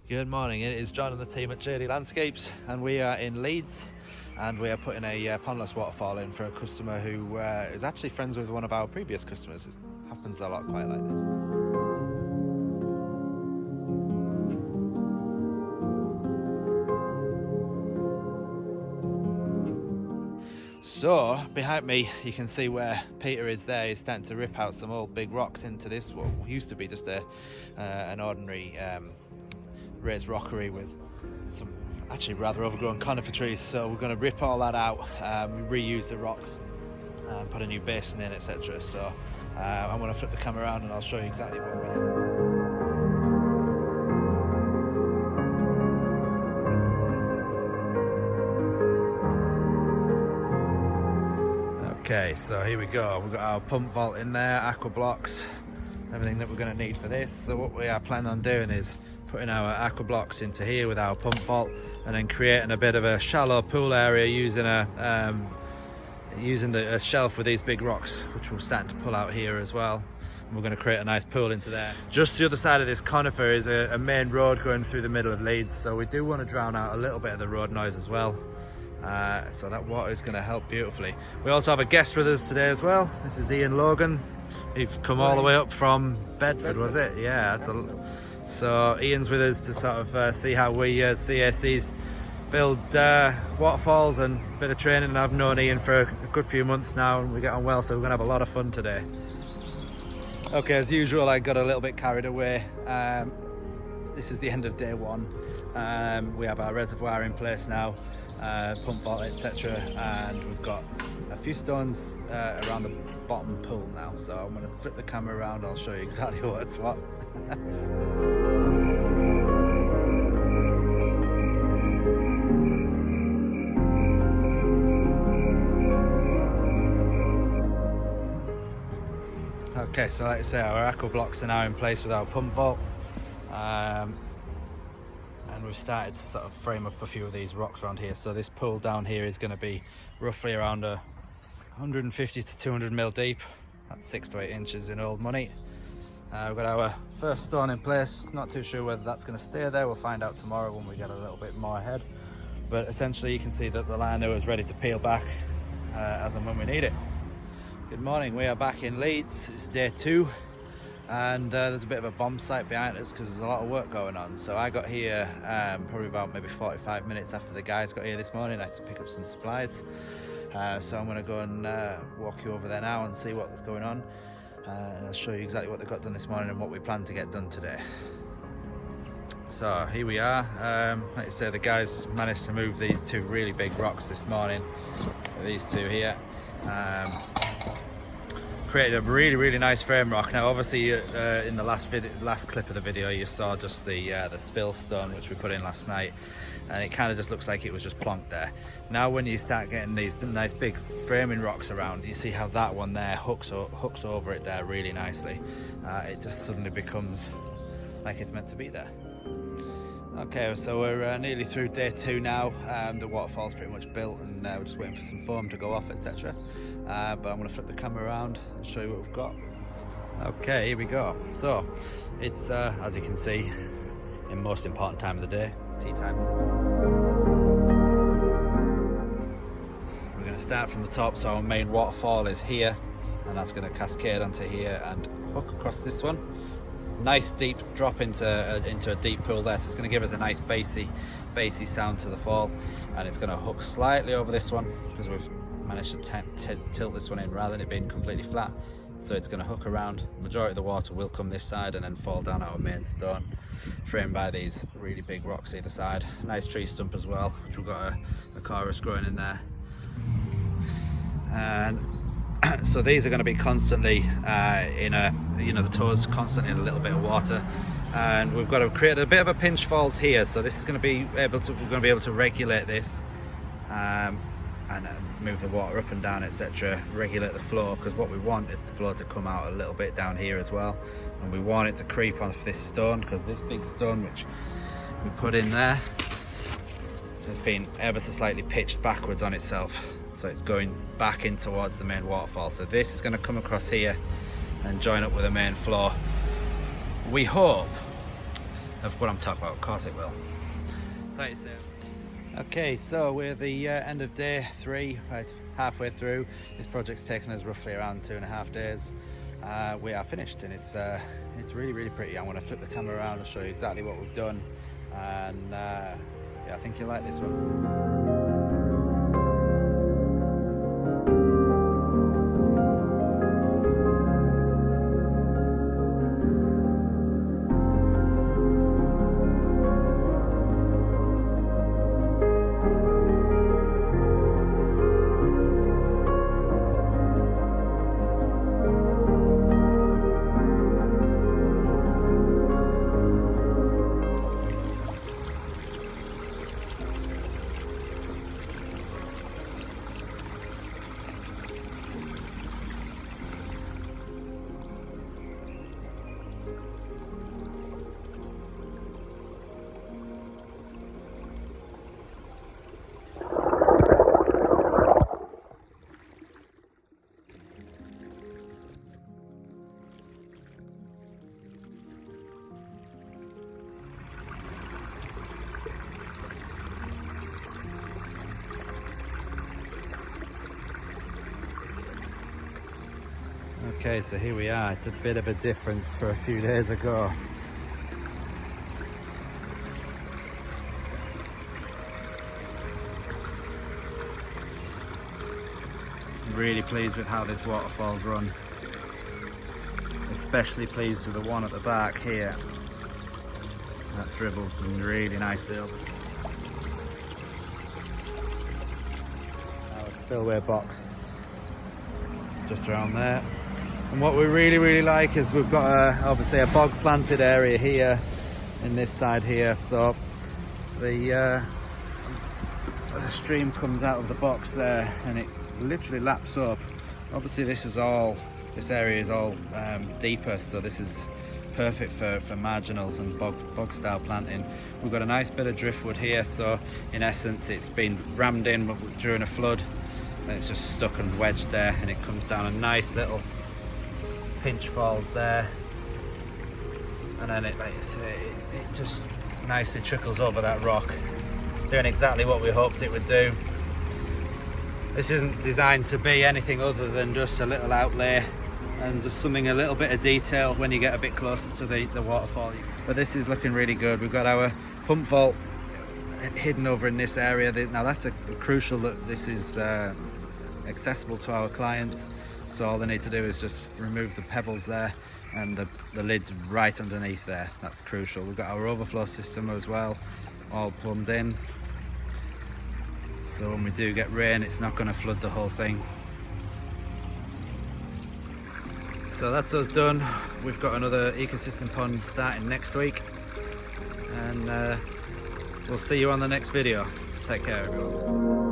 Good morning, it is John and the team at JD Landscapes, and we are in Leeds, and we are putting a pondless waterfall in for a customer who is actually friends with one of our previous customers. It happens a lot quite like this. So behind me you can see where Peter is there. He's starting to rip out some old big rocks into this what used to be just an ordinary raised rockery with some actually rather overgrown conifer trees. So we're going to rip all that out, reuse the rocks and put a new basin in, etc. So I'm going to flip the camera around and I'll show you exactly what we have. Okay, so here we go. We've got our pump vault in there, aqua blocks, everything that we're going to need for this. So what we are planning on doing is putting our aqua blocks into here with our pump vault, and then creating a bit of a shallow pool area using a shelf with these big rocks, which we're starting to pull out here as well. And we're going to create a nice pool into there. Just the other side of this conifer is a main road going through the middle of Leeds, so we do want to drown out a little bit of the road noise as well. So that water is going to help beautifully. We also have a guest with us today as well. This is Ian Logan. He's come all the way up from Bedford, was it? Yeah. So Ian's with us to sort of see how we CACs build waterfalls, and a bit of training. I've known Ian for a good few months now and we get on well, so we're going to have a lot of fun today. Okay, as usual I got a little bit carried away. This is the end of day one. We have our reservoir in place now, pump vault, etc., and we've got a few stones around the bottom pool now. So I'm going to flip the camera around, I'll show you exactly what's what. Okay, so like I say, our aqua blocks are now in place with our pump vault, and we've started to sort of frame up a few of these rocks around here. So this pool down here is going to be roughly around 150 to 200 mil deep. That's 6 to 8 inches in old money. We've got our first stone in place. Not too sure whether that's going to stay there. We'll find out tomorrow when we get a little bit more ahead. But essentially you can see that the liner is ready to peel back as and when we need it. Good morning, we are back in Leeds. It's day 2, and there's a bit of a bomb site behind us because there's a lot of work going on. So I got here probably about maybe 45 minutes after the guys got here this morning. I had to pick up some supplies. So I'm going to go and walk you over there now and see what's going on. I'll show you exactly what they got done this morning and what we plan to get done today. So here we are. Like I say, the guys managed to move these 2 really big rocks this morning. These 2 here. Created a really nice frame rock. Now obviously in the last clip of the video you saw just the spill stone which we put in last night, and it kind of just looks like it was just plonked there. Now when you start getting these nice big framing rocks around, you see how that one there hooks over it there really nicely. It just suddenly becomes like it's meant to be there. Okay, so we're nearly through day 2 now. The waterfall's pretty much built, and we're just waiting for some foam to go off, etc. But I'm going to flip the camera around and show you what we've got. Okay, here we go. So it's as you can see, in most important time of the day, tea time. We're going to start from the top. So our main waterfall is here, and that's going to cascade onto here and hook across this one. Nice deep drop into a deep pool there, so it's going to give us a nice bassy sound to the fall, and it's going to hook slightly over this one because we've managed to tilt this one in rather than it being completely flat. So it's going to hook around. The majority of the water will come this side and then fall down our main stone, framed by these really big rocks either side. Nice tree stump as well, which we've got a chorus growing in there. And so these are going to be constantly the toes constantly in a little bit of water, and we've got to create a bit of a pinch falls here. So this is going to be we're going to be able to regulate this and move the water up and down, etc. Regulate the flow, because what we want is the flow to come out a little bit down here as well, and we want it to creep off this stone, because this big stone which we put in there has been ever so slightly pitched backwards on itself. So it's going back in towards the main waterfall. So this is going to come across here and join up with the main flow. We hope of what I'm talking about. Of course it will. Take it soon. Okay, so we're at the end of day 3, right, halfway through. This project's taken us roughly around 2.5 days. We are finished, and it's really pretty. I'm going to flip the camera around and show you exactly what we've done, and yeah, I think you'll like this one. Okay, so here we are. It's a bit of a difference for a few days ago. Really pleased with how this waterfall's run. Especially pleased with the one at the back here. That dribbles some really nicely up. Our spillway box just around there. And what we really like is we've got obviously a bog planted area here in this side here, so the stream comes out of the box there and it literally laps up. Obviously this area is all deeper, so this is perfect for marginals and bog style planting. We've got a nice bit of driftwood here, so in essence it's been rammed in during a flood and it's just stuck and wedged there, and it comes down a nice little pinch falls there, and then it, like I say, it just nicely trickles over that rock, doing exactly what we hoped it would do. This isn't designed to be anything other than just a little outlay and just something a little bit of detail when you get a bit closer to the waterfall. But this is looking really good. We've got our pump vault hidden over in this area. Now that's crucial that this is accessible to our clients. So all they need to do is just remove the pebbles there, and the lid's right underneath there. That's crucial. We've got our overflow system as well, all plumbed in. So when we do get rain, it's not going to flood the whole thing. So that's us done. We've got another ecosystem pond starting next week, and we'll see you on the next video. Take care, everyone.